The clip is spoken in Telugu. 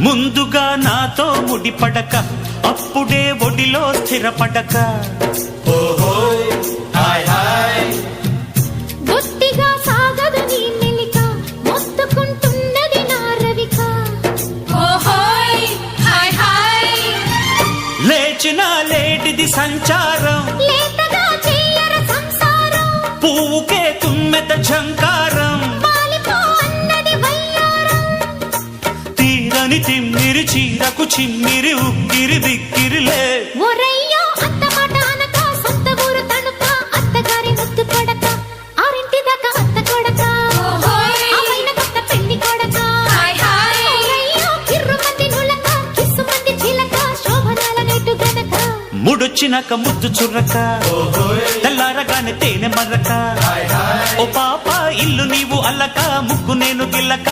ముందుగా నాతో ముడిపడక అప్పుడే ఒడిలో స్థిరపడక గట్టిగా సాగదు నీ మెలిక మొత్తుకుంటున్నది నా రవిక లేచిన లేటిది సంచారం లేతగా చెయ్యర సంసారం పువ్వుకే తుమ్మెద ఝంకారం తీరని తిమ్మిరి చీరకు చిమ్మిరి ఉక్కిరి బిక్కిరిలే ఒరయ్యో అత్త మాట అనక సొంత ఊరు తణుక అత్తగారి ముద్దు కొడక ఆరింటి దాకా అత్త కొడక అమ్మైన కొత్త పెళ్లి కొడక ఒరయ్యో కిర్రు మంది నులక కిస్సు మంది చిలక శోభనాల నెట్టు గనక ముడొచ్చినాక ముద్దు చుర్రక తెల్లారగానే తేనె మర్రక ఓ పాప ఇల్లు నీవు అల్లక ముగ్గు నేను గిల్లక